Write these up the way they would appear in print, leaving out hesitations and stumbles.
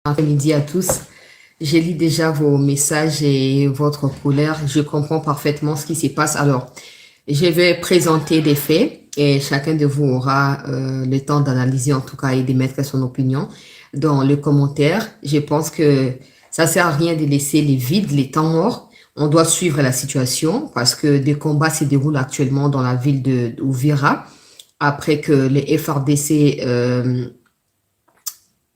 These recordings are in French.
Après-midi à tous. J'ai lu déjà vos messages et votre colère. Je comprends parfaitement ce qui se passe. Alors, je vais présenter des faits et chacun de vous aura le temps d'analyser en tout cas et d'émettre son opinion dans le commentaire. Je pense que ça sert à rien de laisser les vides, les temps morts. On doit suivre la situation parce que des combats se déroulent actuellement dans la ville de Uvira après que les FRDC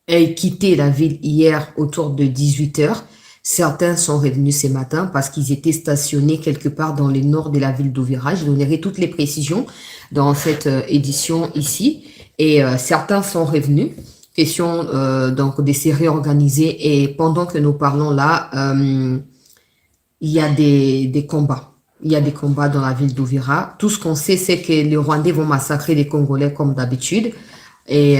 aient quitté la ville hier autour de 18 heures. Certains sont revenus ce matin parce qu'ils étaient stationnés quelque part dans le nord de la ville d'Uvira. Je donnerai toutes les précisions dans cette édition ici. Et certains sont revenus. Question donc de se réorganiser. Et pendant que nous parlons là, il y a des combats. Il y a des combats dans la ville d'Uvira. Tout ce qu'on sait, c'est que les Rwandais vont massacrer les Congolais comme d'habitude. Et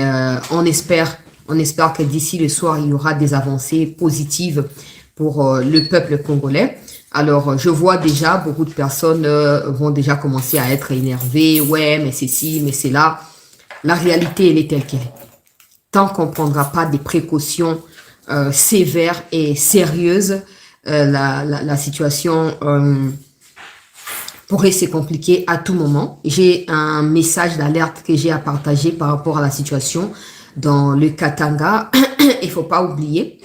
on espère que d'ici le soir, il y aura des avancées positives pour le peuple congolais. Alors, je vois déjà beaucoup de personnes vont déjà commencer à être énervées. Ouais, mais c'est ci, mais c'est là. La réalité, elle est telle qu'elle est. Tant qu'on ne prendra pas des précautions sévères et sérieuses, la situation pourrait se compliquer à tout moment. J'ai un message d'alerte que j'ai à partager par rapport à la situation dans le Katanga. Il faut pas oublier,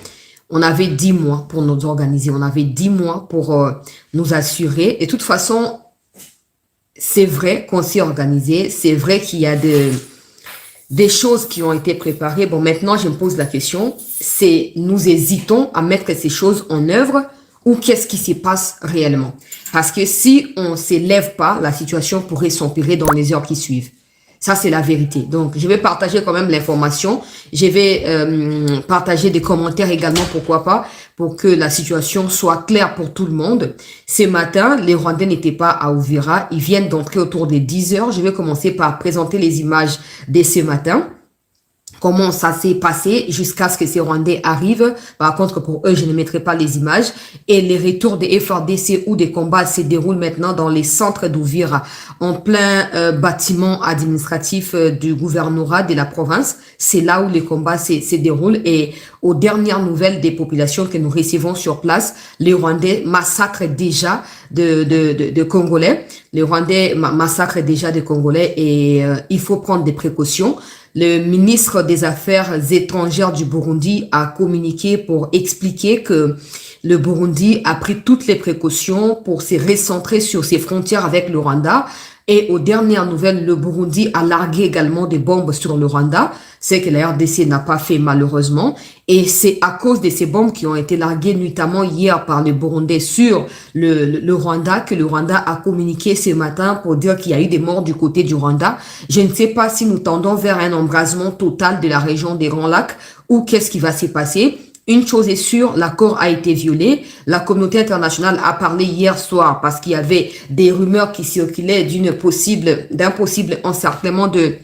on avait 10 mois pour nous organiser, on avait 10 mois pour nous assurer. Et de toute façon, c'est vrai qu'on s'est organisé, c'est vrai qu'il y a des choses qui ont été préparées. Bon, maintenant, je me pose la question, c'est nous hésitons à mettre ces choses en œuvre ou qu'est-ce qui se passe réellement? Parce que si on ne s'élève pas, la situation pourrait s'empirer dans les heures qui suivent. Ça, c'est la vérité. Donc, je vais partager quand même l'information. Je vais partager des commentaires également, pourquoi pas, pour que la situation soit claire pour tout le monde. Ce matin, les Rwandais n'étaient pas à Uvira. Ils viennent d'entrer autour des 10 heures. Je vais commencer par présenter les images de ce matin. Comment ça s'est passé jusqu'à ce que ces Rwandais arrivent. Par contre, pour eux, je ne mettrai pas les images. Et les retours des FRDC où des combats se déroulent maintenant dans les centres d'Uvira, en plein bâtiment administratif du gouvernorat de la province. C'est là où les combats se déroulent. Et aux dernières nouvelles des populations que nous recevons sur place, les Rwandais massacrent déjà de Congolais. Les Rwandais massacrent déjà des Congolais et il faut prendre des précautions. Le ministre des Affaires étrangères du Burundi a communiqué pour expliquer que le Burundi a pris toutes les précautions pour se recentrer sur ses frontières avec le Rwanda. Et aux dernières nouvelles, le Burundi a largué également des bombes sur le Rwanda, ce que la RDC n'a pas fait malheureusement. Et c'est à cause de ces bombes qui ont été larguées notamment hier par les Burundais sur le Rwanda que le Rwanda a communiqué ce matin pour dire qu'il y a eu des morts du côté du Rwanda. Je ne sais pas si nous tendons vers un embrasement total de la région des Grands Lacs ou qu'est-ce qui va se passer. Une chose est sûre, l'accord a été violé. La communauté internationale a parlé hier soir parce qu'il y avait des rumeurs qui circulaient d'un possible encerclement de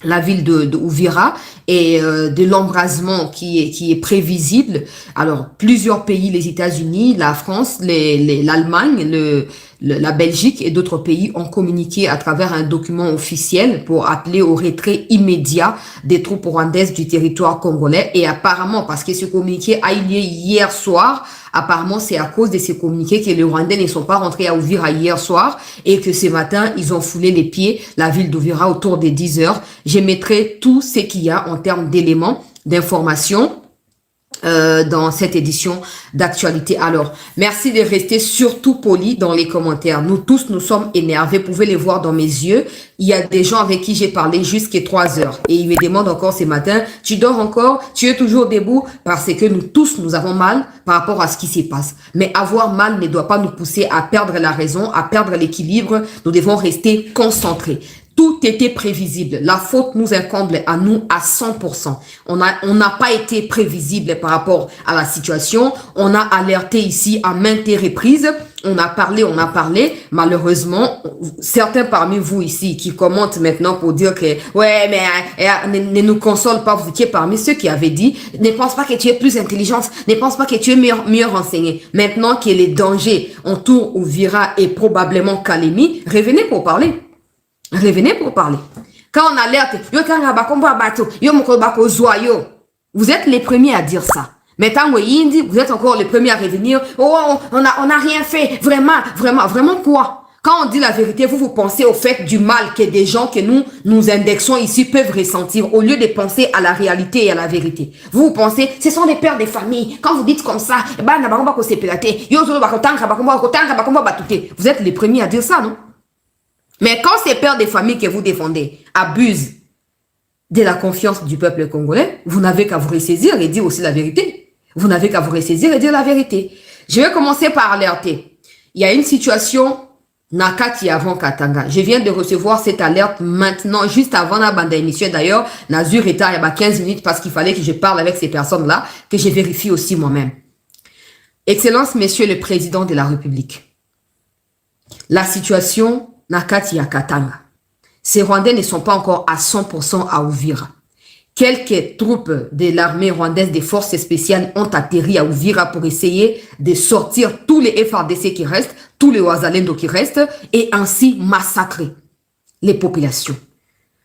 la ville de Uvira et de l'embrasement qui est prévisible. Alors, plusieurs pays, les États-Unis, la France, l'Allemagne, la Belgique et d'autres pays ont communiqué à travers un document officiel pour appeler au retrait immédiat des troupes rwandaises du territoire congolais. Et apparemment, parce que ce communiqué a eu lieu hier soir, apparemment c'est à cause de ces communiqués que les Rwandais ne sont pas rentrés à Uvira hier soir et que ce matin, ils ont foulé les pieds la ville d'Uvira autour des 10 heures. Je mettrai tout ce qu'il y a en termes d'éléments, d'informations dans cette édition d'actualité. Alors, merci de rester surtout poli dans les commentaires. Nous tous, nous sommes énervés. Vous pouvez les voir dans mes yeux. Il y a des gens avec qui j'ai parlé jusqu'à 3 heures. Et ils me demandent encore ce matin, tu dors encore? Tu es toujours debout? Parce que nous tous, nous avons mal par rapport à ce qui se passe. Mais avoir mal ne doit pas nous pousser à perdre la raison, à perdre l'équilibre. Nous devons rester concentrés. Tout était prévisible. La faute nous incombe à nous à 100%. On n'a pas été prévisible par rapport à la situation. On a alerté ici à maintes reprises. On a parlé. Malheureusement, certains parmi vous ici qui commentent maintenant pour dire que ouais, mais ne nous console pas. Vous étiez parmi ceux qui avaient dit ne pense pas que tu es plus intelligente, ne pense pas que tu es mieux renseigné. Maintenant que les dangers entourent Uvira et probablement Kalemi, revenez pour parler. Revenez pour parler. Quand on alerte, yo kanga bakombo abato, yo moko bako zoyo. Vous êtes les premiers à dire ça. Mais tant que vous êtes encore les premiers à revenir. Oh, on n'a rien fait. Vraiment quoi? Quand on dit la vérité, vous pensez au fait du mal que des gens que nous indexons ici peuvent ressentir au lieu de penser à la réalité et à la vérité. Vous pensez, ce sont des pères de famille. Quand vous dites comme ça, vous êtes les premiers à dire ça, non? Mais quand ces pères de famille que vous défendez abusent de la confiance du peuple congolais, vous n'avez qu'à vous ressaisir et dire aussi la vérité. Vous n'avez qu'à vous ressaisir et dire la vérité. Je vais commencer par alerter. Il y a une situation Nakati avant Katanga. Je viens de recevoir cette alerte maintenant, juste avant la bande d'émission. D'ailleurs, Nazur était il y a 15 minutes parce qu'il fallait que je parle avec ces personnes-là, que je vérifie aussi moi-même. Excellence, Monsieur le Président de la République. La situation Nakati à Katanga. Ces Rwandais ne sont pas encore à 100% à Uvira. Quelques troupes de l'armée rwandaise des forces spéciales ont atterri à Uvira pour essayer de sortir tous les FARDC qui restent, tous les Ouazalendo qui restent, et ainsi massacrer les populations.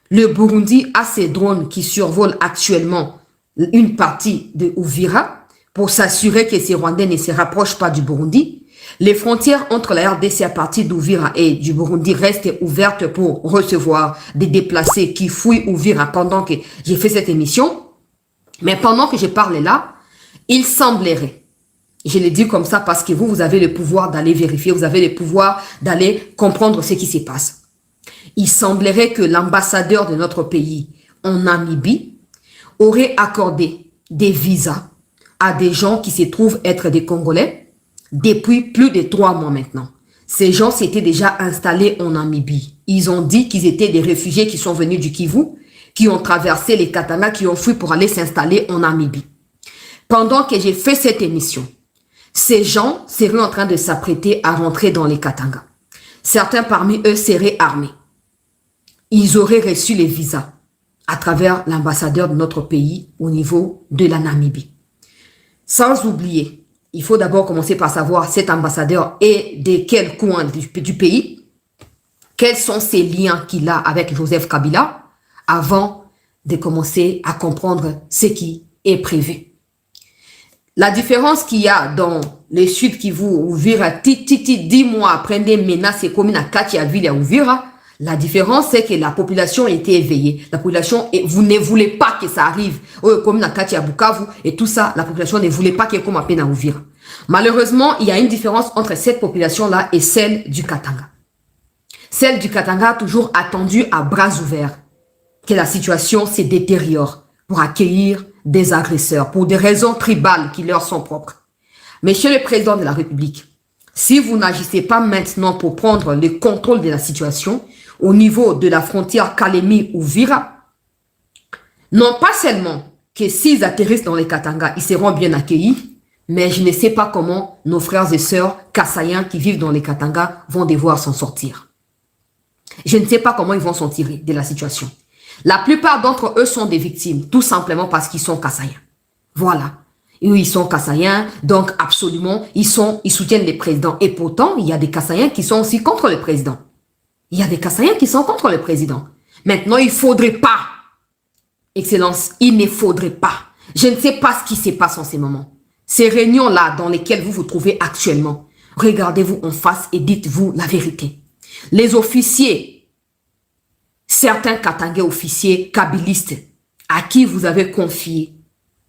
Le Burundi a ses drones qui survolent actuellement une partie de Uvira pour s'assurer que ces Rwandais ne se rapprochent pas du Burundi. Les frontières entre la RDC à partir d'Uvira et du Burundi restent ouvertes pour recevoir des déplacés qui fouillent Uvira pendant que j'ai fait cette émission. Mais pendant que je parle là, il semblerait, je le dis comme ça parce que vous avez le pouvoir d'aller vérifier, vous avez le pouvoir d'aller comprendre ce qui se passe. Il semblerait que l'ambassadeur de notre pays en Namibie aurait accordé des visas à des gens qui se trouvent être des Congolais depuis plus de 3 mois maintenant. Ces gens s'étaient déjà installés en Namibie. Ils ont dit qu'ils étaient des réfugiés qui sont venus du Kivu, qui ont traversé les Katanga, qui ont fui pour aller s'installer en Namibie. Pendant que j'ai fait cette émission, ces gens seraient en train de s'apprêter à rentrer dans les Katanga. Certains parmi eux seraient armés. Ils auraient reçu les visas à travers l'ambassadeur de notre pays au niveau de la Namibie. Sans oublier, il faut d'abord commencer par savoir cet ambassadeur est de quel coin du pays, quels sont ses liens qu'il a avec Joseph Kabila, avant de commencer à comprendre ce qui est prévu. La différence qu'il y a dans les Sud Kivu, Uvira, 10 mois après des menaces et communes à Katiaville et à Uvira, la différence, c'est que la population a été éveillée. La population, vous ne voulez pas que ça arrive. Comme à Katia Bukavu et tout ça, la population ne voulait pas qu'il y ait comme à peine à Uvira. Malheureusement, il y a une différence entre cette population-là et celle du Katanga. Celle du Katanga a toujours attendu à bras ouverts que la situation se détériore pour accueillir des agresseurs, pour des raisons tribales qui leur sont propres. Monsieur le Président de la République, si vous n'agissez pas maintenant pour prendre le contrôle de la situation, au niveau de la frontière Kalemi-Uvira, non pas seulement que s'ils atterrissent dans les Katanga, ils seront bien accueillis, mais je ne sais pas comment nos frères et sœurs kassaïens qui vivent dans les Katanga vont devoir s'en sortir. Je ne sais pas comment ils vont s'en tirer de la situation. La plupart d'entre eux sont des victimes, tout simplement parce qu'ils sont kassaïens. Voilà. Ils sont kassaïens, donc absolument, ils soutiennent les présidents. Et pourtant, il y a des kassaïens qui sont aussi contre le président. Il y a des kassaïens qui sont contre le président. Maintenant, il ne faudrait pas, Excellence, il ne faudrait pas. Je ne sais pas ce qui se passe en ces moments. Ces réunions-là dans lesquelles vous vous trouvez actuellement, regardez-vous en face et dites-vous la vérité. Les officiers, certains Katangais officiers kabilistes, à qui vous avez confié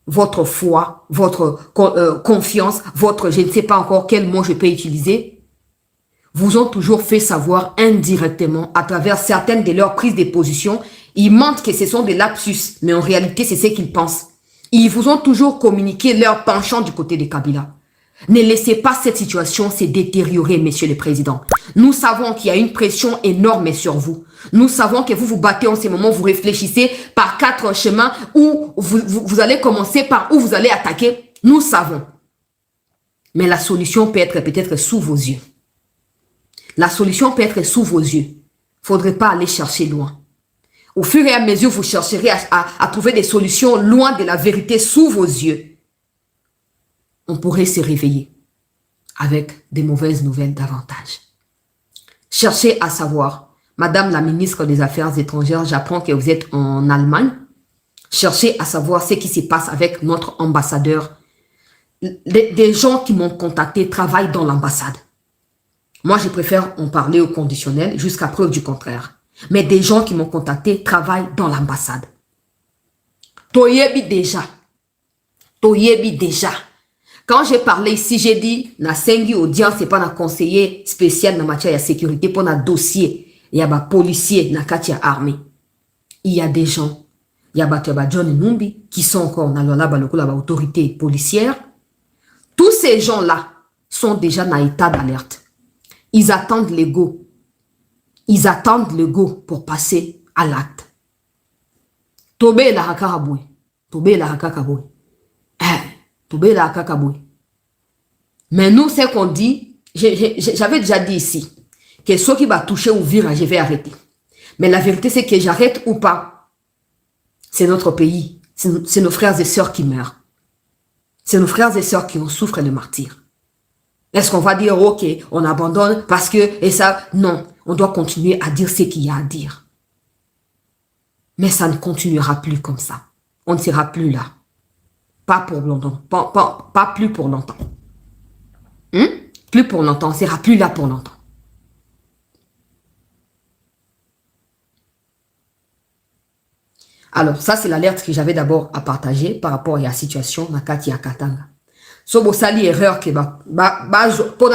votre foi, votre confiance, votre, je ne sais pas encore quel mot je peux utiliser, vous ont toujours fait savoir indirectement à travers certaines de leurs prises de position. Ils mentent que ce sont des lapsus, mais en réalité, c'est ce qu'ils pensent. Ils vous ont toujours communiqué leur penchant du côté de Kabila. Ne laissez pas cette situation se détériorer, Monsieur le Président. Nous savons qu'il y a une pression énorme sur vous. Nous savons que vous vous battez en ce moment, vous réfléchissez par 4 chemins où vous allez commencer, par où vous allez attaquer. Nous savons. Mais la solution peut être peut-être sous vos yeux. La solution peut être sous vos yeux. Il ne faudrait pas aller chercher loin. Au fur et à mesure, vous chercherez à trouver des solutions loin de la vérité sous vos yeux. On pourrait se réveiller avec des mauvaises nouvelles davantage. Cherchez à savoir, Madame la ministre des Affaires étrangères, j'apprends que vous êtes en Allemagne. chercher à savoir ce qui se passe avec notre ambassadeur. Des gens qui m'ont contacté travaillent dans l'ambassade. Moi, je préfère en parler au conditionnel jusqu'à preuve du contraire. Mais des gens qui m'ont contacté travaillent dans l'ambassade. Toyebi déjà. Toyebi déjà. Quand j'ai parlé ici, j'ai dit, na sengi audience, c'est pas un conseiller spécial dans matière de sécurité, pour un dossier. Il y a des policiers, na katia armée. Il y a des gens, il y a John Numbi, qui sont encore dans l'autorité policière. Tous ces gens-là sont déjà dans l'état d'alerte. Ils attendent le go. Ils attendent le go pour passer à l'acte. Tobe la hakaraboui. Tobe la hakakaboui. Tobe la hakakaboui. Mais nous, c'est qu'on dit, j'avais déjà dit ici, que ceux qui va toucher ou virer, je vais arrêter. Mais la vérité, c'est que j'arrête ou pas. C'est notre pays. C'est nos frères et sœurs qui meurent. C'est nos frères et sœurs qui en souffrent le martyre. Est-ce qu'on va dire, ok, on abandonne parce que, et ça, non. On doit continuer à dire ce qu'il y a à dire. Mais ça ne continuera plus comme ça. On ne sera plus là. Pas pour longtemps. Pas plus pour longtemps. Plus pour longtemps. On ne sera plus là pour longtemps. Alors, ça, c'est l'alerte que j'avais d'abord à partager par rapport à la situation na kati ya Katanga. So, bo sali erreur que pour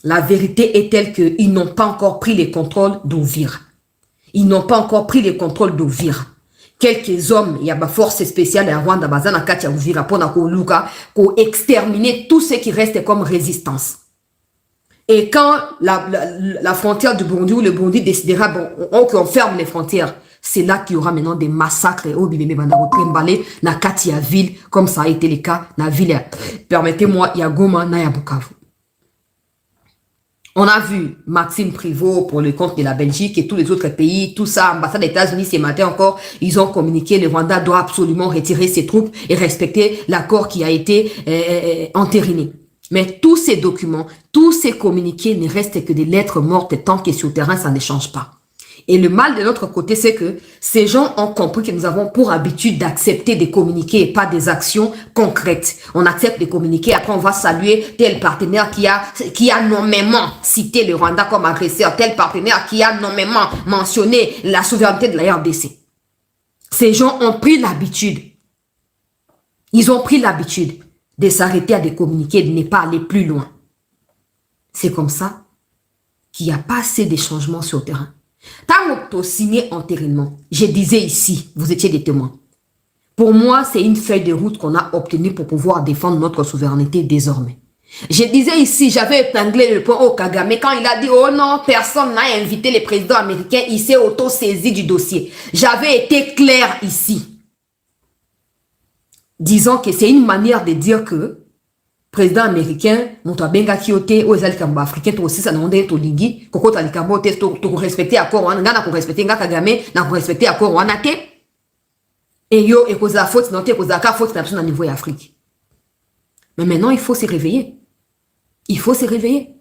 la vérité est telle qu'ils n'ont pas encore pris les contrôles d'Ouvira. Ils n'ont pas encore pris les contrôles d'Ouvira. Quelques hommes, il y a des forces spéciales à Rwanda, na kati ya Ouvira, pour exterminer tout ce qui reste comme résistance. Et quand la frontière du Burundi ou le Burundi décidera, qu'on ferme les frontières, c'est là qu'il y aura maintenant des massacres au Bibé Bandarotrembale, na Katia ville, comme ça a été le cas, na ville, permettez-moi, il y a Goma, na ya Bukavu. On a vu Maxime Privot pour le compte de la Belgique et tous les autres pays, tout ça, ambassade des États-Unis, ce matin encore, ils ont communiqué, le Rwanda doit absolument retirer ses troupes et respecter l'accord qui a été entériné. Mais tous ces documents, tous ces communiqués ne restent que des lettres mortes tant que sur le terrain, ça ne change pas. Et le mal de notre côté, c'est que ces gens ont compris que nous avons pour habitude d'accepter des communiqués et pas des actions concrètes. On accepte des communiqués, après on va saluer tel partenaire qui a nommément cité le Rwanda comme agresseur, tel partenaire qui a nommément mentionné la souveraineté de la RDC. Ces gens ont pris l'habitude. Ils ont pris l'habitude de s'arrêter à des communiqués, de ne pas aller plus loin. C'est comme ça qu'il n'y a pas assez de changements sur le terrain. Tant qu'on signé antérieurement, je disais ici, vous étiez des témoins. Pour moi, c'est une feuille de route qu'on a obtenue pour pouvoir défendre notre souveraineté désormais. Je disais ici, j'avais épinglé le point au Kagame quand il a dit, oh non, personne n'a invité les présidents américains, il s'est auto-saisi du dossier. J'avais été clair ici, disant que c'est une manière de dire que président américain, monto benga kiote, aux alikambo africains, to aussi ça n'onde to lingi, koko talikambo te to respecter accord wana, nga na ko respecter nga Kagame, na ko respecter accord wana te. Et yo et cause la faute non te cause la faute na au niveau Afrique. Mais maintenant il faut se réveiller. Il faut se réveiller.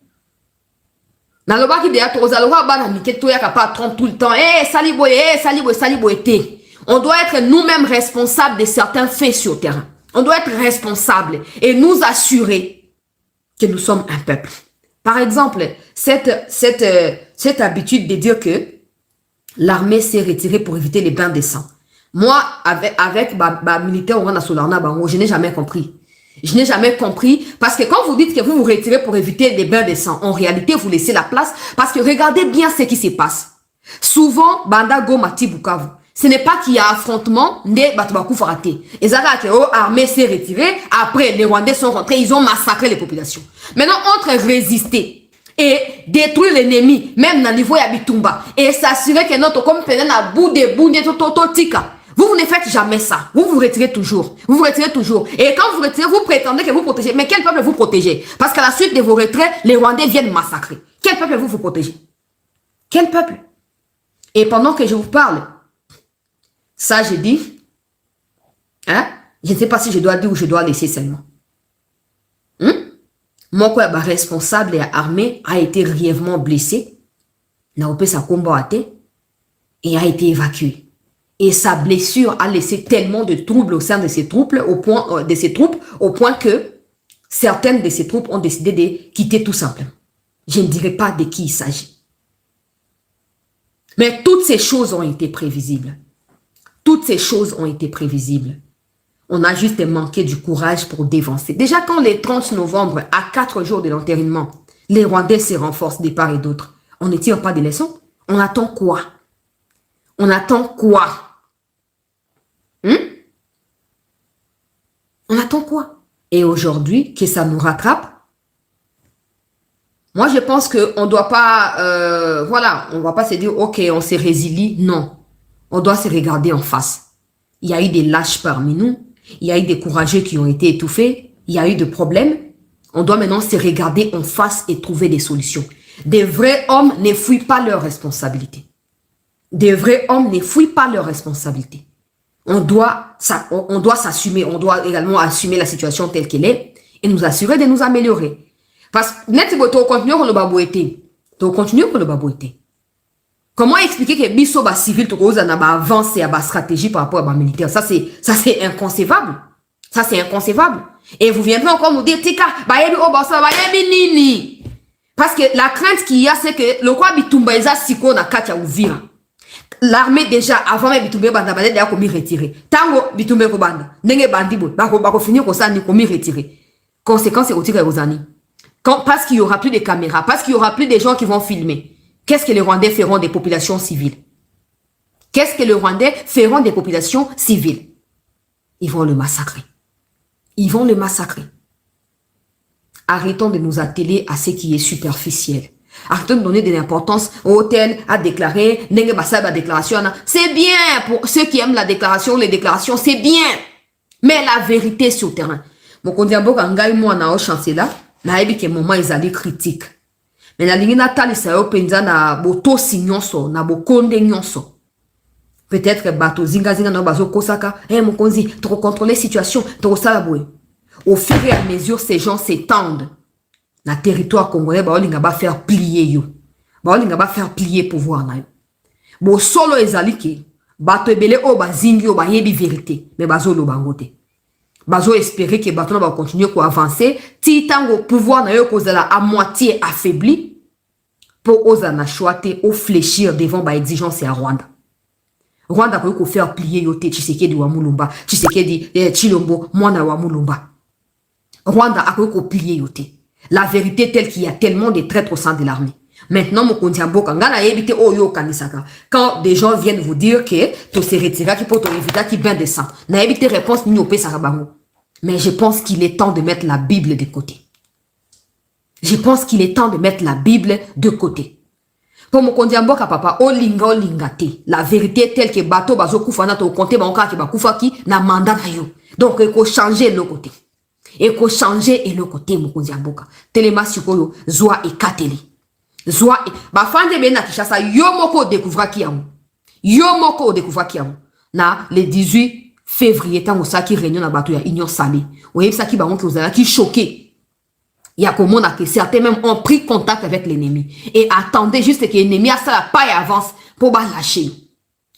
Na loba ki de ya to ozaloba bana miketo ya kapa trompe tout le temps. Saliboye te. On doit être nous-mêmes responsables de certains faits sur le terrain. On doit être responsable et nous assurer que nous sommes un peuple. Par exemple, cette habitude de dire que l'armée s'est retirée pour éviter les bains de sang. Moi, avec militaire au Rwanda Solarna, je n'ai jamais compris. Je n'ai jamais compris parce que quand vous dites que vous vous retirez pour éviter les bains de sang, en réalité, vous laissez la place parce que regardez bien ce qui se passe. Souvent, Banda Goma Bukavu. Ce n'est pas qu'il y a affrontement, ne Batubakou Farate. Et ça que l'armée s'est retirée, après les Rwandais sont rentrés, ils ont massacré les populations. Maintenant, entre résister et détruire l'ennemi, même dans le niveau Yabitumba, et s'assurer que notre compagnon a bout de bout de tototika. Vous ne faites jamais ça. Vous vous retirez toujours. Vous vous retirez toujours. Et quand vous retirez, vous prétendez que vous protégez. Mais quel peuple vous protégez? Parce qu'à la suite de vos retraits, les Rwandais viennent massacrer. Quel peuple vous protégez? Quel peuple? Et pendant que je vous parle, ça, je dis, hein? Je ne sais pas si je dois dire ou je dois laisser seulement. Mon responsable et armé a été grièvement blessé. N'a pas sa combat et a été évacué. Et sa blessure a laissé tellement de troubles au sein de ses troupes, au point que certaines de ses troupes ont décidé de quitter tout simplement. Je ne dirai pas de qui il s'agit. Mais toutes ces choses ont été prévisibles. Toutes ces choses ont été prévisibles. On a juste manqué du courage pour dévancer. Déjà, quand le 30 novembre, à 4 jours de l'enterrement, les Rwandais se renforcent de part et d'autre, on ne tire pas de leçons. On attend quoi? On attend quoi? On attend quoi? Et aujourd'hui, que ça nous rattrape? Moi, je pense qu'on ne doit pas, voilà, on ne va pas se dire, ok, on se résilie. Non, on doit se regarder en face. Il y a eu des lâches parmi nous. Il y a eu des courageux qui ont été étouffés. Il y a eu des problèmes. On doit maintenant se regarder en face et trouver des solutions. Des vrais hommes ne fuient pas leurs responsabilités. Des vrais hommes ne fuient pas leurs responsabilités. On doit s'assumer. On doit également assumer la situation telle qu'elle est et nous assurer de nous améliorer. Parce que net si tu continues pour le babouété. Tu continues pour le babouété. Comment expliquer que biso ba civil tu cause na ba avancé à ba stratégie par rapport à ba militaire? Ça c'est inconcevable. Ça c'est inconcevable. Et vous viendrez encore nous dire tika ba yebi o ba ça ba yebi nini. Parce que la crainte qu'il y a c'est que le quoi bitumba eza siko na kati ya Uvira. L'armée déjà avant même bitumba banda ba déjà komi retirer. Tango bitumba ko banda ndenge bandibo ba ko finir ko ça ni komi retirer. Conséquence c'est retirer aux années. Parce qu'il n'y aura plus de caméras, parce qu'il n'y aura plus de gens qui vont filmer. Qu'est-ce que les Rwandais feront des populations civiles? Qu'est-ce que les Rwandais feront des populations civiles? Ils vont le massacrer. Ils vont le massacrer. Arrêtons de nous atteler à ce qui est superficiel. Arrêtons de donner de l'importance au hôtel à déclarer, déclaration. C'est bien pour ceux qui aiment la déclaration, les déclarations, c'est bien. Mais la vérité sur le terrain. Mon kondiambo kangai moi na o chancela. Na ebi ke moment ezali critique. Mais na lingi natali sa yo penza na boto signonso, na bokonde nyonso. Peut-être que bato zinga na bazo kosaka, mokonzi, tu contrôler situation, tu sala boy. Au fur et à mesure ces gens s'étendent. Na territoire congolais ba olinga ba faire plier yo. Ba olinga ba faire plier pouvoir na yo. Bo solo ezali ke bato ebele o ba zingi o ba yebi vérité, mais bazo lo bangote. Bazo espérer que bateau va continuer à avancer. Ti tango pouvoir na yo kozala à moitié affaibli pour oser na choiter ou fléchir devant ba exigence à Rwanda. Rwanda peut faire plier yo te Tshisekedi wa Mulumba, Tshisekedi Chilombo mwana wa Mulumba. Rwanda a peut plier yo te. La vérité telle qu'il y a tellement de traîtres au sein de l'armée. Maintenant, mon kondiamboka, ngana yebite oyo kanisaka. Quand des gens viennent vous dire que tu se retirer qui pour ton éviter qui bain de sang. Na yebite réponse ni opé sarabango. Mais je pense qu'il est temps de mettre la Bible de côté. Je pense qu'il est temps de mettre la Bible de côté. Pour mon kondiamboka papa, olinga te. La vérité telle que bateau bazo kufana to compter banka ki bakufa ki na mandat na yo. Donc il faut changer le côté. Il faut changer le côté mon kondiamboka. Telema sikoyo zoa e kateli. Zoa e ba fande be na Kishasa yo moko découvra ki yamu. Yo moko découvra ki yamu. Na le 18 février, tant que réunion na bateau ya Union Salée. Oui, ça qui va qui choqué. Il y a comment que certains même ont pris contact avec l'ennemi et attendaient juste que l'ennemi a ça la paille avance pour ba lâcher.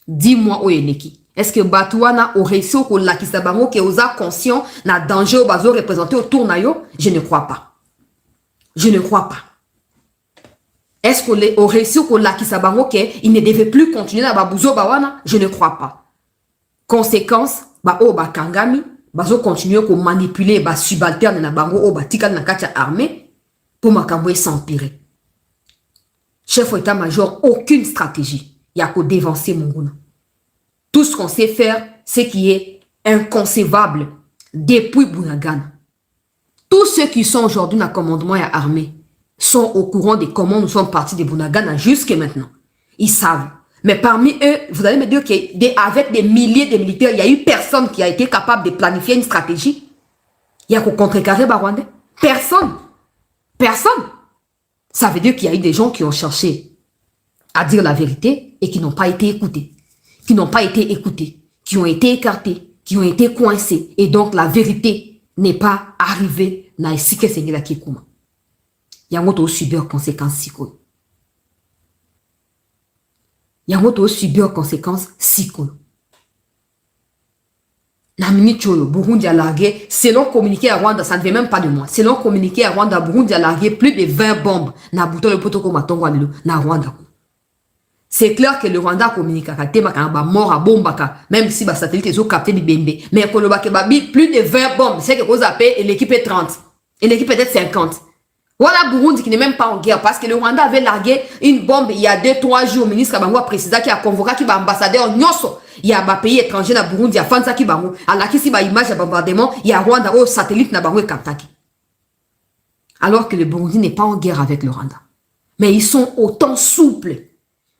Dis-moi où est est-ce que Batouana aurait réussi au la qui sabango que osa conscient na danger au bazo représenté autour na yo? Je ne crois pas. Je ne crois pas. Est-ce qu'on aurait réussi au la qui sabango que il ne devait plus continuer na babuzo bawana? Je ne crois pas. Conséquence, kangami, bazo continuer à manipuler ba subalterne na bango o batikal na katia armée pour makambo s'empirer. Chef d'état-major, aucune stratégie. Il y a qu'à dévancer Monguna. Tout ce qu'on sait faire, c'est qui est inconcevable depuis Bunagana. Tous ceux qui sont aujourd'hui dans le commandement et armée sont au courant de comment nous sommes partis de Bunagana jusqu'à maintenant. Ils savent. Mais parmi eux, vous allez me dire qu'avec des milliers de militaires, il n'y a eu personne qui a été capable de planifier une stratégie. Il y a qu'au contrecarrer Barwandais. Personne. Personne. Ça veut dire qu'il y a eu des gens qui ont cherché à dire la vérité et qui n'ont pas été écoutés. Qui n'ont pas été écoutés. Qui ont été écartés. Qui ont été coincés. Et donc la vérité n'est pas arrivée dans les Sike Sengela Kikuma. Il y a un autre subir conséquences psycho. Il y a un autre subir conséquences psycho. Na minute choyo, Burundi a largué, selon communiqué à Rwanda, ça ne vient même pas de moi. Selon communiqué à Rwanda, Burundi a largué plus de 20 bombes. Na bouton le protocole matongo na Rwanda. C'est clair que le Rwanda communique à Katema quand ba mort à bombaka, même si ba satellite ils ont capté du Bembe. Mais quand le Bakebabi, plus de 20 bombes, c'est que vous appelez et l'équipe est 30. Et l'équipe peut-être 50. Voilà Burundi qui n'est même pas en guerre parce que le Rwanda avait largué une bombe il y a 2-3 jours. Le ministre Kabango a précisé qu'il a convoqué qui va ambassadeur Nyoso. Il y a un pays étranger dans Burundi, il y a Fanza qui bango. Alors qui si ba image de bombardement, il y a Rwanda au satellite na bango et Kaptaki. Alors que le Burundi n'est pas en guerre avec le Rwanda. Mais ils sont autant souples.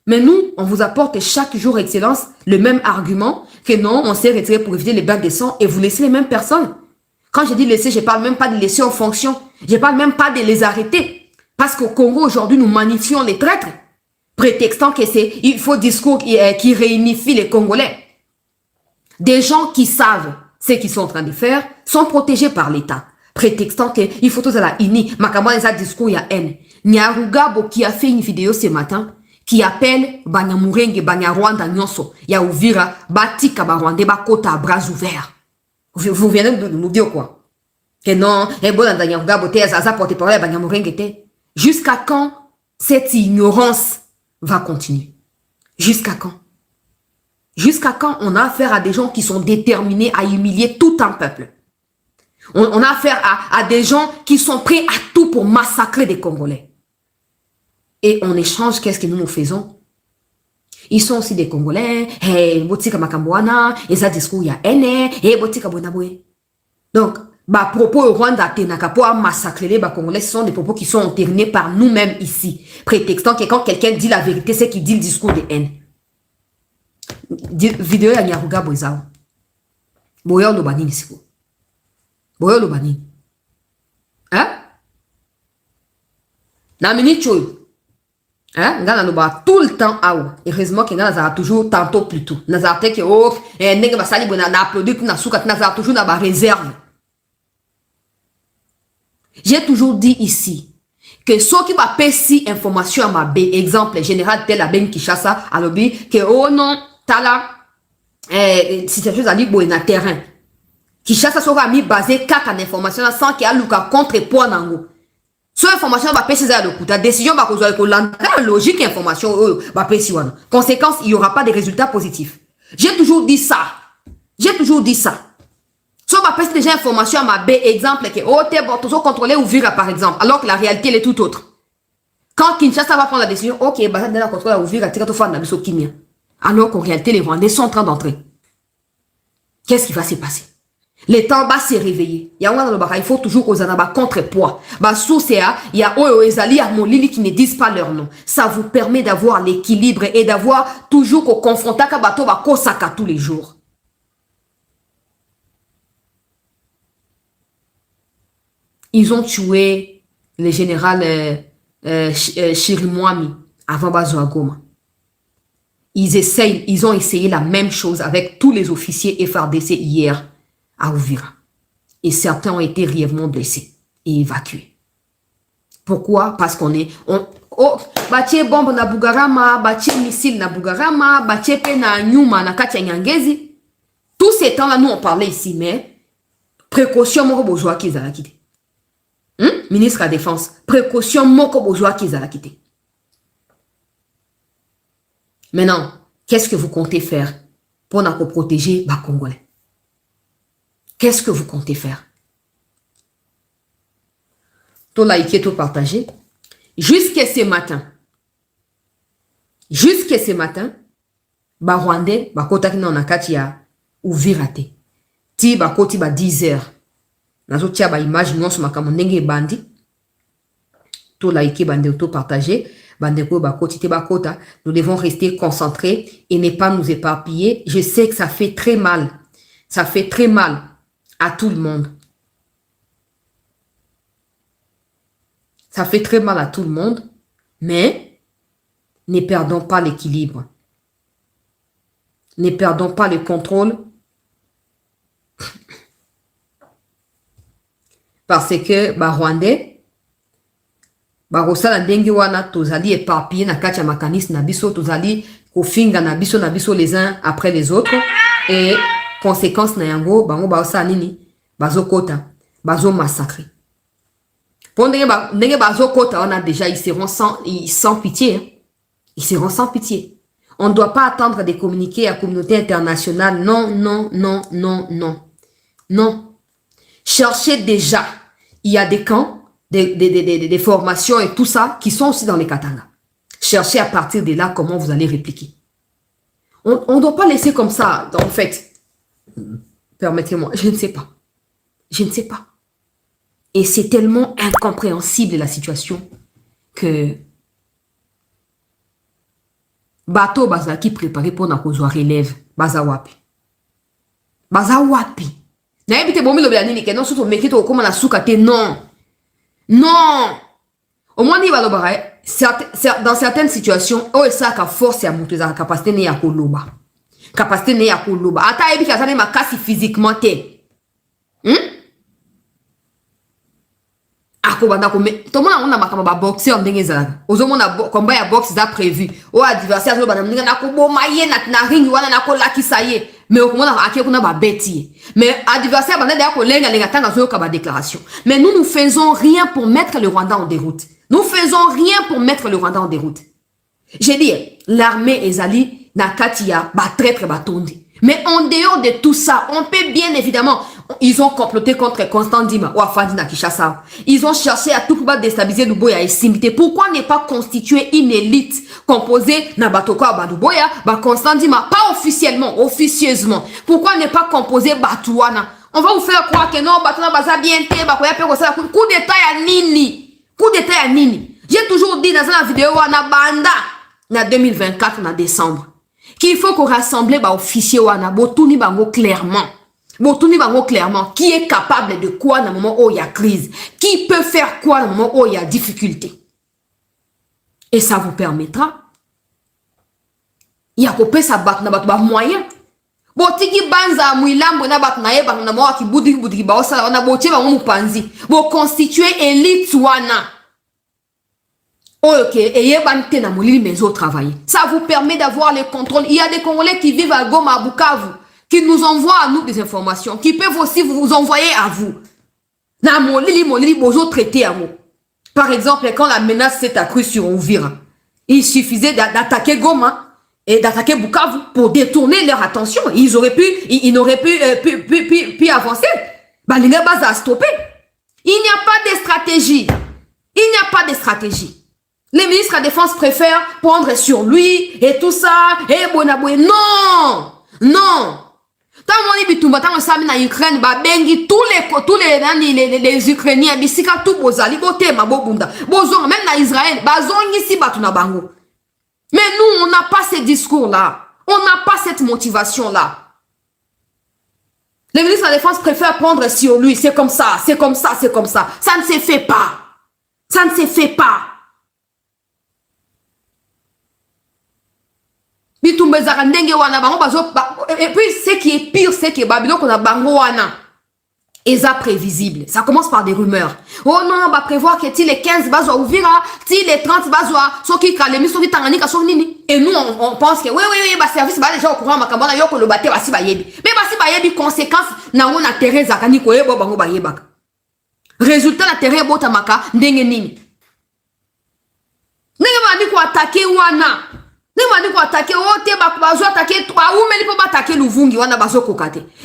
Mais nous, on vous apporte chaque jour, Excellence, le même argument que non, on s'est retiré pour éviter les bains de sang et vous laissez les mêmes personnes. Quand je dis laisser, je ne parle même pas de laisser en fonction. Je ne parle même pas de les arrêter. Parce qu'au Congo, aujourd'hui, nous magnifions les traîtres, prétextant que c'est, il faut discours qui réunifie les Congolais. Des gens qui savent ce qu'ils sont en train de faire sont protégés par l'État. Prétextant qu'il faut tous à la INI. Makamwa, les discours, il y a haine. Nyarugabo qui a fait une vidéo ce matin qui appelle Banyamurenge, Banyarwanda Nyonso, ya Uvira, Batika Barwande, Bakota à bras ouverts. Vous venez de nous dire quoi? Que non, jusqu'à quand cette ignorance va continuer? Jusqu'à quand? Jusqu'à quand on a affaire à des gens qui sont déterminés à humilier tout un peuple? On a affaire à des gens qui sont prêts à tout pour massacrer des Congolais. Et en échange, qu'est-ce que nous faisons? Ils sont aussi des Congolais. Hey, botika makamboana, eza discours ya ene, hey, botika bonabwe. Donc, propos au Rwanda tenaka pour massacrer les Congolais, ce sont des propos qui sont entérités par nous-mêmes ici. Prétextant que quand quelqu'un dit la vérité, c'est qu'il dit le discours de haine. Vidéo ya Nyaruga Boizao. Boyo lo banini siko. Boyo lo banini. Hein? Na minute choyo. Hein? Ngana no ba tout le temps awa. Heureusement que ngana za toujours tantôt plus tôt. Naza te que oh nenge basali bona na applaudi na suka naza toujours na ba réserve. J'ai toujours dit ici que ceux qui va passer information à ma B, exemple général tel à Ben Kishasa à l'objet que oh non tala situation à libre na terrain. Kishasa sera mis basé kaka information sans qu'il y a luka contrepoids nango. Cette information va passer à l'écoute. La décision va causer la logique information va passer. Conséquence, il n'y aura pas de résultats positifs. J'ai toujours dit ça. J'ai toujours dit ça. Si on va passer déjà information à ma B, exemple, que oh, t'es bon, toujours contrôler ou vira par exemple, alors que la réalité elle est tout autre. Quand Kinshasa va prendre la décision, ok, bah ça donne la contrôle ou vira, tu vas te faire la kimia. Alors qu'en réalité, les Rwandais sont en train d'entrer. Qu'est-ce qui va se passer? L'État va se réveiller. Il faut toujours aux anaba contrepoids. Il y a Ezali Armolili qui ne disent pas leur nom. Ça vous permet d'avoir l'équilibre et d'avoir toujours qu'on confronte à Kabato Bakosaka tous les jours. Ils ont tué le général Chirimwami avant Bazoagoma. Ils ont essayé la même chose avec tous les officiers FRDC hier à Uvira. Et certains ont été grièvement blessés et évacués. Pourquoi? Parce qu'on est... Batie bombe na Bugarama, batie missile na Bugarama, batie pe na Nyuma na Katia Nyangezi. Tous ces temps-là, nous on parlait ici, mais précaution moko bozoa ki zala kite. Ministre de la Défense, précaution moko bozoa ki zala kite. Maintenant, qu'est-ce que vous comptez faire pour nous protéger les Congolais? Qu'est-ce que vous comptez faire? Tout liker, tout partager. Jusqu'à ce matin, ba Rwandais, ba kota kina na kati ya Uvirate. Ti ba koti ba 10 heures. Nazo tia ba image nyonso makambo ndenge bandi. Tout liker, bande tout partager. Bandeko ba koti te ba kota. Nous devons rester concentrés et ne pas nous éparpiller. Je sais que ça fait très mal. Ça fait très mal à tout le monde. Ça fait très mal à tout le monde, mais ne perdons pas l'équilibre. Ne perdons pas le contrôle. Parce que, Rwandais, Rosala ndenge wana tozali éparpillé na kati ya makanisi na biso, tozali kofinga na biso les uns après les autres. Et conséquence na yango bango ba sa nini bazo kota bazo massacrer. Pour ndenge bazo kota on a déjà ils seront sans pitié hein. Ils seront sans pitié. On ne doit pas attendre des communiqués à la communauté internationale. Non, non, non, non, non. Non. Cherchez déjà. Il y a des camps, des formations et tout ça qui sont aussi dans les Katanga. Cherchez à partir de là comment vous allez répliquer. On ne doit pas laisser comme ça, en fait. Permettez-moi, je ne sais pas. Je ne sais pas. Et c'est tellement incompréhensible la situation que bateau baza qui préparé pour na kozwa relève baza wapi. Baza wapi. Na ebite bomi lo blanini ke non surtout mekito okoma na suka te non. Non. Au moins ni balobara dans certaines situations oh ça ka force ya mutu za capacité ne ya koloba. Capacité ne ya koloba. Ata ebi ka sane makasi physiquement te. Akobanda ko me to mona on a makamba ba boxer ndenge zalaka. Ozomona combat ya boxe za prévu. O adversaire zo bana ndinga na ko boma ye na ring wana na ko lakisa ye. Mais okomona akie kuna ba beti. Mais adversaire bana da ko lenga tanga zo ka ba déclaration. Mais nous ne faisons rien pour mettre le Rwanda en déroute. Nous faisons rien pour mettre le Rwanda en déroute. J'ai dit l'armée ezali na katia ba traître ba tondi. Mais en dehors de tout ça, on peut bien évidemment, ils ont comploté contre Constant Dima ou Afadi na Kinshasa. Ils ont cherché à tout pouvoir déstabiliser Luboya et Simité. Pourquoi ne pas constituer une élite composée na Batoka Baduboya, Constant Dima, pas officiellement, officieusement. Pourquoi ne pas composer Batouana? On va vous faire croire que non, Batouana baza bien té, Bakoya pe kosa coup d'état ya nini. Coup d'état ya nini. J'ai toujours dit dans la vidéo na banda na 2024 na décembre. Qu'il faut qu'on rassemble les officiers wana botuni bango clairement. Botuni bango clairement qui est capable de quoi dans le moment où il y a crise, qui peut faire quoi dans le moment où il y a difficulté. Et ça vous permettra il y a coupé sa bat na bat moyen. Botiki banza muilambo na bat na yeba na moa ki budi ba osala wana botie ba mupanzi. Bo constituer élite wana. Ok, et ça vous permet d'avoir le contrôle. Il y a des Congolais qui vivent à Goma, à Bukavu, qui nous envoient à nous des informations, qui peuvent aussi vous envoyer à vous. Par exemple, quand la menace s'est accrue sur Ouvira, il suffisait d'attaquer Goma et d'attaquer Bukavu pour détourner leur attention. Ils n'auraient pu avancer. Il n'y a pas de stratégie. Il n'y a pas de stratégie. Les ministres de la Défense préfèrent prendre sur lui et tout ça. Et bonaboué. Non! Non! Tant on est bitumba, tant on s'amène en Ukraine, bah bengi tous les Ukrainiens, bisika tout bozali, bote ma bobunda. Bozong, même dans Israël, bah zongi si batuna bango. Mais nous, on n'a pas ce discours-là. On n'a pas cette motivation-là. Les ministres de la Défense préfèrent prendre sur lui. C'est comme ça, c'est comme ça, c'est comme ça. Ça ne se fait pas. Ça ne se fait pas. Et puis ce qui est pire, c'est que Babylone qu'on a bango wana est prévisible. Ça commence par des rumeurs. Oh non, on va prévoir que si les 15 bases ouvrir, si les 30 bases sont qui calent, sont qui tanganika sont nini. Et nous on pense que oui, bah service bah déjà au courant makambana yoko le baté basi bayebi. Mais basi bayebi conséquence na on a terrain zakani ko yebo bango bayebaka. Résultat la terrain botamaka ndenge nini. Ndenge ba ni ko attaquer wana.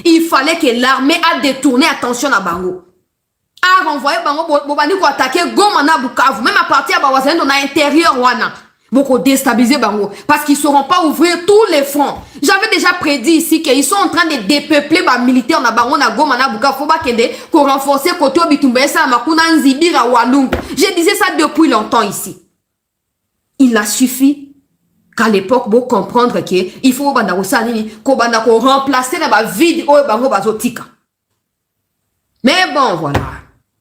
Il fallait que l'armée a détourné attention à Bango. A renvoyé Bango pour attaquer Goma na Bukavu. Même à partir de l'intérieur, beaucoup déstabiliser Bango. Parce qu'ils ne sauront pas ouvrir tous les fronts. J'avais déjà prédit ici qu'ils sont en train de dépeupler les militaires na Bango na Goma na Bukavu. Pour renforcer Koto Bitumbesa Makuna Nzibira Walungu. Je disais ça depuis longtemps ici. Il a suffi qu'à l'époque, vous comprendre qu'il faut remplacer la vide au bango bazotika. Mais bon, voilà.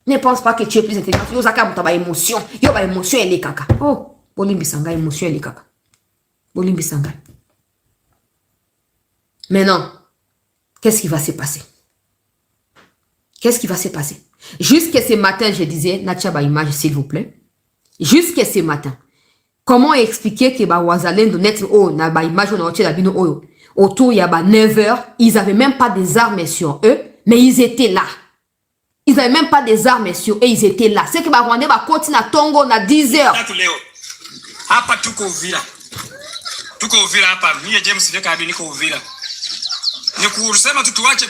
Ne pense pas que tu es plus intelligent. Yo zaka mutaba émotion. Yo ba émotion elle est kaka. Oh, bolimbi sanga émotion elle est kaka. Bolimbi sanga. Maintenant, qu'est-ce qui va se passer? Qu'est-ce qui va se passer? Jusqu'à ce matin, je disais, Natia ba image s'il vous plaît. Jusqu'à ce matin. Comment expliquer que ba wazalendo net o na ba image na oche la bino oyo autour il y a 9h, ils avaient même pas des armes sur eux, mais ils étaient là. Ils avaient même pas des armes sur eux, ils étaient là. C'est que ba Rwandais ba continue na Tongo na 10h. Hapa tuko Uvira. Tuko Uvira hapa. Mimi James Leka niko Uvira. Ni kusema tu tuache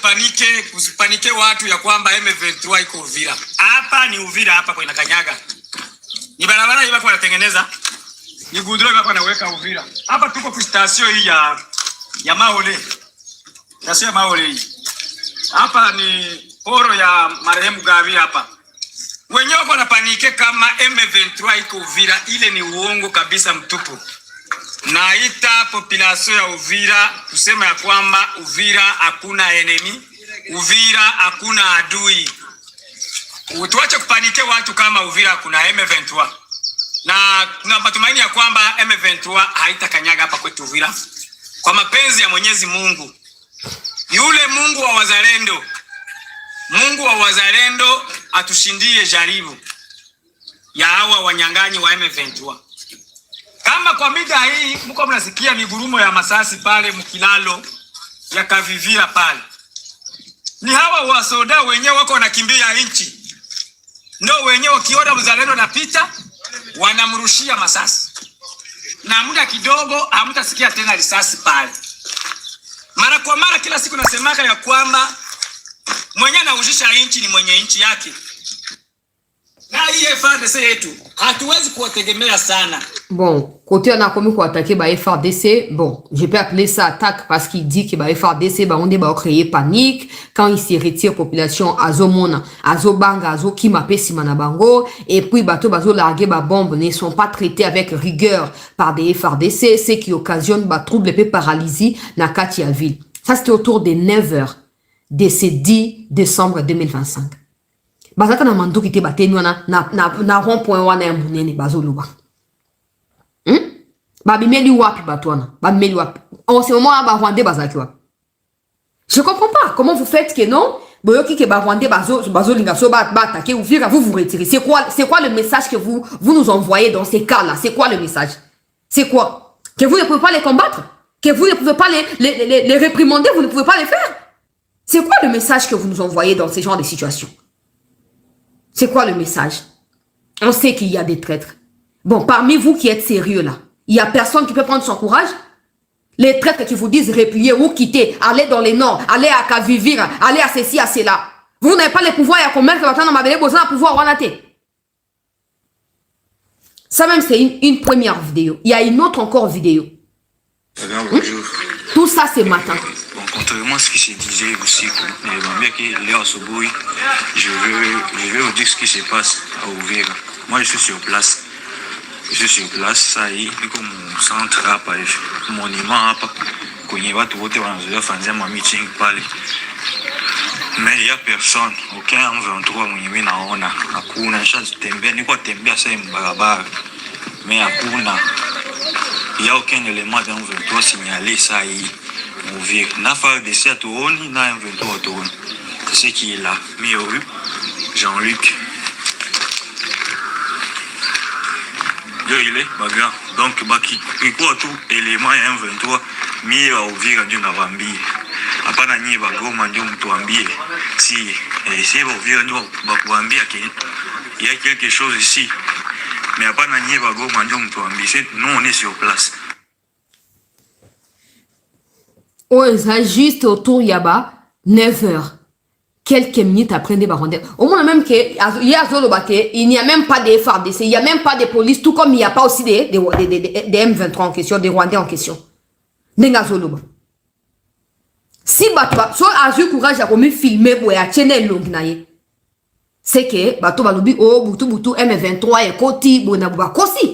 kusipanike watu ya kwamba M23 iko Uvira. Hapa ni Uvira hapa kwa inakanyaga. Ni barabara hiyo wako wanatengeneza. Ni gudro wako wanaweka Uvira. Hapa tuko kwa station hii ya Maole. Station ya Maole hii. Hapa ni poro ya marehemu Gabi hapa. Wenyewe wako wanapanike kama M23 iko Uvira, ile ni uongo kabisa mtupu. Naita population ya Uvira kusema ya kwamba Uvira hakuna enemy, Uvira hakuna adui. Tuache kupanike watu kama Uvira kuna M23. Na tuna matumaini ya kwamba M23 haitakanyaga hapa kwetu Uvira. Kwa mapenzi ya Mwenyezi Mungu. Yule Mungu wa wazalendo. Mungu wa wazalendo atushindie jaribu ya hawa wanyang'anyi wa M23. Kama kwa mida hii mko mnasikia migurumo ya masasi pale mkilalo ya Kavivira pale. Ni hawa wasoda wenyewe wako wanakimbia nchi. Ndio wenyewe wakiona mzalendo napita wanamrushia masasi. Na muda kidogo hamtasikia tena risasi pale. Mara kwa mara kila siku nasemaka ya kwamba mwenye anaujisha nchi ni mwenye nchi yake. Na hii FARDC yetu hatuwezi kuwategemea sana. Bon, côté on a commis pour attaquer ba FARDC, bon, je peux appeler ça attaque parce qu'il dit que ba FARDC ba on va créer panique quand il se retire population azomona, azobanga, azokima simana bango et puis bateau bazo larguer ba bombe ne sont pas traités avec rigueur par des FARDC, ce qui occasionne ba trouble et paralysie na Katia ville. Ça c'était autour de 9h de ce 10 décembre 2025. Bazaka na mando kite bateni wana na rond-point wana ya munene bazoluba. Babimeli wapi batwana? Babimeli wapi? En ce moment ba Rwandais bazaki wapi? Je comprends pas comment vous faites que non boyoki ke ba Rwandais bazolinga so ba attaquer ou vira vous retirez. C'est quoi le message que vous nous envoyez dans ces cas-là? C'est quoi le message? C'est quoi? Que vous ne pouvez pas les combattre? Que vous ne pouvez pas les réprimander, vous ne pouvez pas les faire? C'est quoi le message que vous nous envoyez dans ces genres de situations? C'est quoi le message? On sait qu'il y a des traîtres. Bon, parmi vous qui êtes sérieux là, il y a personne qui peut prendre son courage? Les traîtres qui vous disent replier ou quitter, aller dans les nords, aller à Kavivira, aller à ceci, à cela. Vous n'avez pas le pouvoir à commettre dans ma belle besoin de pouvoir en ça même c'est une première vidéo. Il y a une autre encore vidéo. Bonjour. Tout ça c'est matin. Bon, contrairement à ce qui se disait aussi, je vais vous dire ce qui se passe à Uvira. Moi je suis sur place. Ça y est, comme mon centre, monument, mais il n'y a personne, aucun M23 mais il n'y a aucun élément d'M23 signalé, ça y est, Uvira. Na FARDC à Touroni, na M23 à Touroni. C'est ce qui est là. Mais Jean-Luc. Il est bagarre. Donc, quoi tout élément M23 mis à Uvira Dieu n'a pas mis. Après, on a mis Bagoma Dieu m'tuambie. Si c'est Uvira Dieu m'tuambie qu'il y a quelque chose ici. Mais après, on a mis Bagoma Dieu m'tuambie. Nous, on est sur place. Oh, ça juste autour Yaba, 9h. Quelques minutes après des Rwandais. Au moins même il n'y a même pas de FARDC, il n'y a même pas de police, tout comme il n'y a pas aussi des M23 en question, des Rwandais en question. Si Batwa, soit a eu courage à me filmer pour y tenir l'ongnaye, c'est que Bato Balubi, oh, Boutou, M23 et Koti, Bonabuba, Kosi.